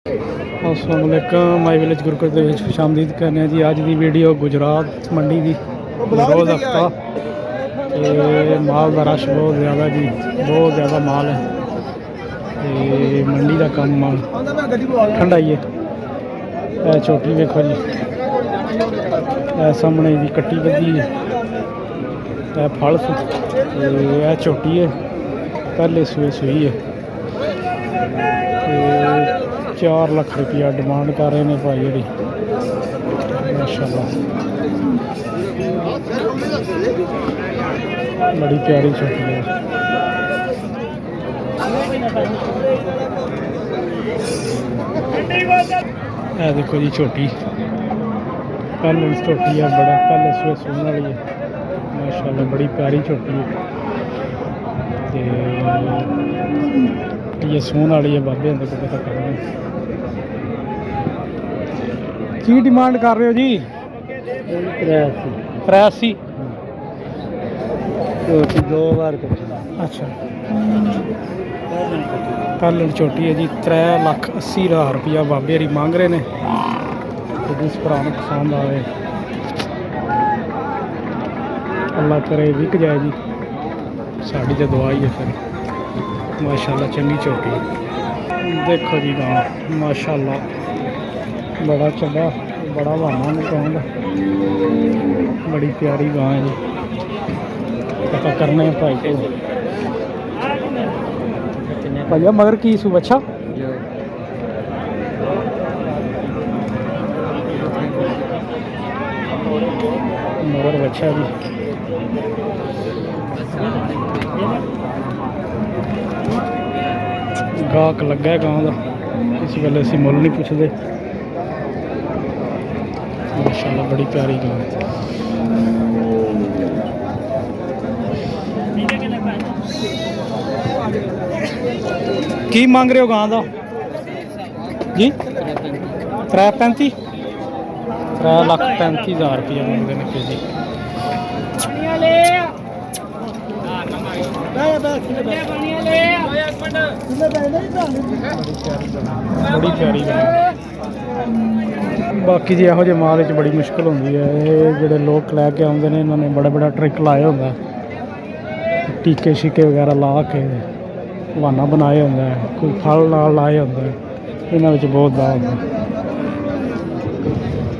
अस्सलामुअलैकुम my village Gurukul ਦੇ ਵਿੱਚ ਖੁਸ਼ਾਮਦੀਦ ਕਰਨੇ ਆ ਜੀ। ਅੱਜ ਦੀ ਵੀਡੀਓ ਗੁਜਰਾਤ ਮੰਡੀ ਦੀ ਰੋਜ਼ ਹਫਤਾ ਤੇ ਮਾਲ ਦਾ ਰਸ਼ ਬਹੁਤ ਜ਼ਿਆਦਾ ਜੀ, ਬਹੁਤ ਜ਼ਿਆਦਾ ਮਾਲ ਹੈ ਤੇ ਮੰਡੀ ਦਾ ਕੰਮ ਠੰਡਾ ਹੀ ਹੈ। ਇਹ ਛੋਟੀ ਵੇਖੋ ਜੀ, ਇਹ ਸਾਹਮਣੇ ਦੀ ਕੱਟੀ ਵੱਧੀ ਹੈ, ਇਹ ਫਲ ਤੇ ਇਹ ਛੋਟੀ ਹੈ, ਪਹਿਲੇ ਸੂਈ है। 4 ਲੱਖ रुपया डिमांड कर रहे हैं भाई जी, माशाल्लाह बड़ी प्यारी छोटी है। यह देखो जी छोटी, पहले छोटी है, बड़ा पहले सूने वाली है, माशाल्लाह बड़ी प्यारी छोटी है। ये सून वाली है, बाबे अंदर को पता करना की डिमांड कर रहे हो जी? 83 2 बार अच्छा, पहले छोटी है जी। 3,80,000 रुपया बाबे हरी मांग रहे हैं। जिस भरा पसंद आए अल्लाह करे विक जाए जी, साड़ी तो दुआ ही है फिर। माशाल्लाह चंगी छोटी देखो जी गाँव, माशाल्लाह बड़ा चंगा, बड़ा बहाना नहीं कहूँगा, बड़ी प्यारी गाँ है जी। पता करने भाई को भैया मगर की सू अच्छा मगर अच्छा जी। गाहक लगा है गाँव का, इस वेले असीं मुल नहीं पुछते। माशाल्लाह बड़ी प्यारी गाँ है। की मांग रहे हो गाँ का जी? 3,35 3,35,000 रुपया मांगते हैं के जी। बड़ी प्यारी बाकी जी यहो जे माल बड़ी मुश्किल होंगी है। ये जोड़े लोग लैके आते हैं, इन्होंने बड़ा बड़ा ट्रिक लाया होंगे, टीके शीके वगैरह ला के बहाना बनाए होंगे, कोई फल नाल लाए होंगे, इन्होंने बहुत दा होंगे।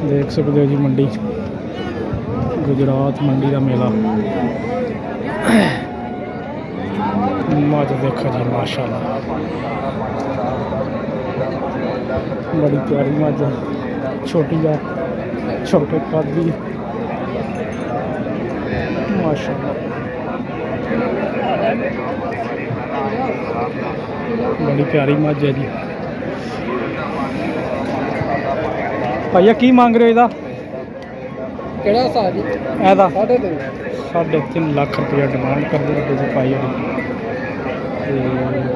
देख सकते हो जी मंडी, गुजरात मंडी का मेला। मज देखो जी माशाल्लाह बड़ी प्यारी मज, छोटी है, छोटे कद की माशाल्लाह बड़ी प्यारी मज है जी। भैया की मांग रहे हो? इसदा 3.5 लाख रुपया डिमांड कर रहे हो पाई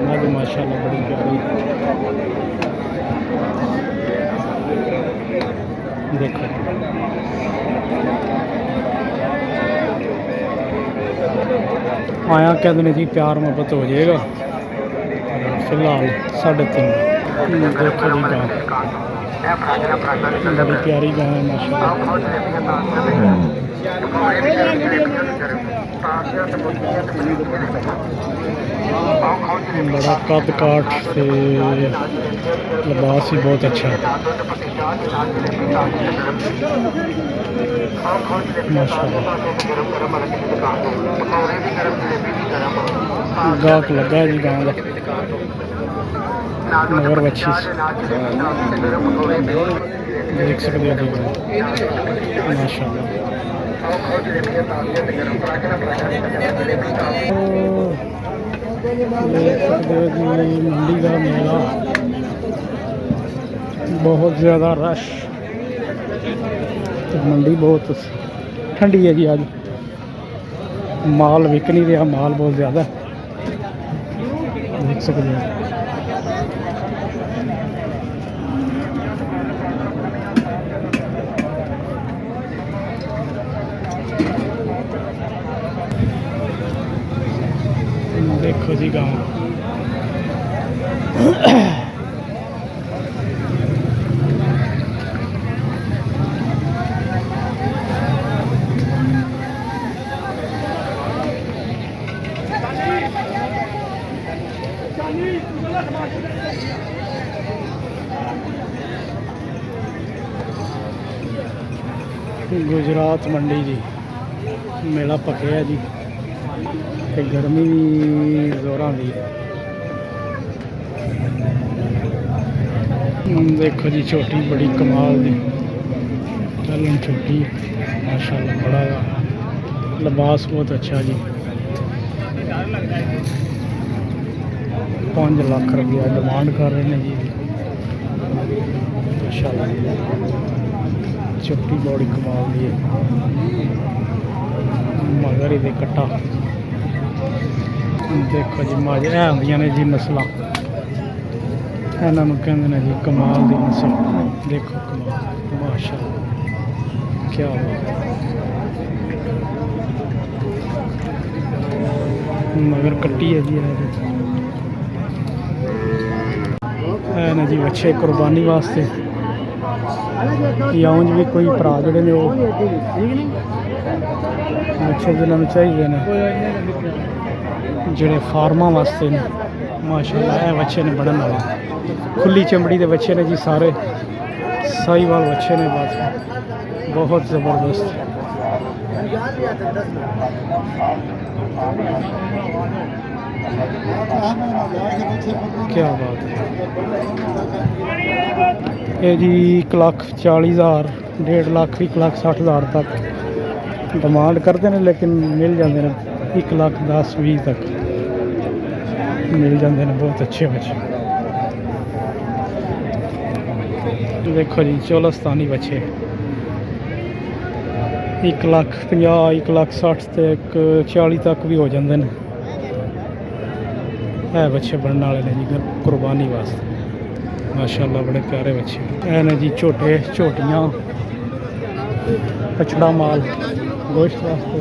मज, माशाल्लाह बड़ी प्यारी। देखो आया कहते हैं जी प्यार मोहब्बत हो जाएगा। फिलहाल 3.5 देखो जी गाँव, बड़ी प्यारी गाँव है माशाल्लाह। बड़ा कद काठ से लिबास भी बहुत अच्छा है माशाल्लाह। गाहक लगा है जी गाँव का, मगर अच्छी देख सकते हो जी माशाल्लाह। मंडी का मेला बहुत ज़्यादा रश, तो मंडी बहुत ठंडी है जी। आज माल विक नहीं रहा, माल बहुत ज़्यादा देख सकते हैं। देखो जी गाँव गुजरात मंडी जी मेला पकिया जी ते गर्मी भी जोरां दी है। देखो जी छोटी बड़ी कमाल दी चलन छोटी माशाल्लाह बड़ा लिबास बहुत अच्छा जी। 5 लाख रुपया डिमांड कर रहे हैं जी माशाल्लाह। छोटी बड़ी कमाल दी है मगर ये कट्टा देखो जी मज है होंदियां ने जी नस्ल इन्हों कहते हैं जी कमाल दी नस्ल। देखो कमाल माशाल्लाह क्या बात मगर कट्टी है जी है ना जी बच्चे कुर्बानी वास्ते या उंज भी कोई भरा जोड़े ने बच्चे जिन्होंने चाहिए ने जोड़े फार्मा वास्ते ने माशाल्लाह है बच्चे ने बढ़न वाला खुली चमड़ी के बच्चे ने जी सारे साहीवाल बच्चे ने बस बहुत ज़बरदस्त। क्या बात है ये जी 1,40,000 1.5 लाख 1,60,000 तक डिमांड करते हैं लेकिन मिल जाते हैं 1,10,20 तक मिल जाते हैं। बहुत अच्छे बच्चे देखो जी चोलस्तानी बच्चे 1,50,000 1,60,000 तक 40 तक भी हो जाते हैं। है बच्चे बनने वाले ने जी कुर्बानी वास्ते माशाल्लाह बड़े प्यारे बच्चे है ने जी। छोटे छोटियाँ पछड़ा माल गोश्त वास्ते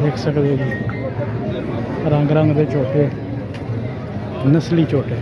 देख सकते हो जी रंग रंग के छोटे नस्ली छोटे।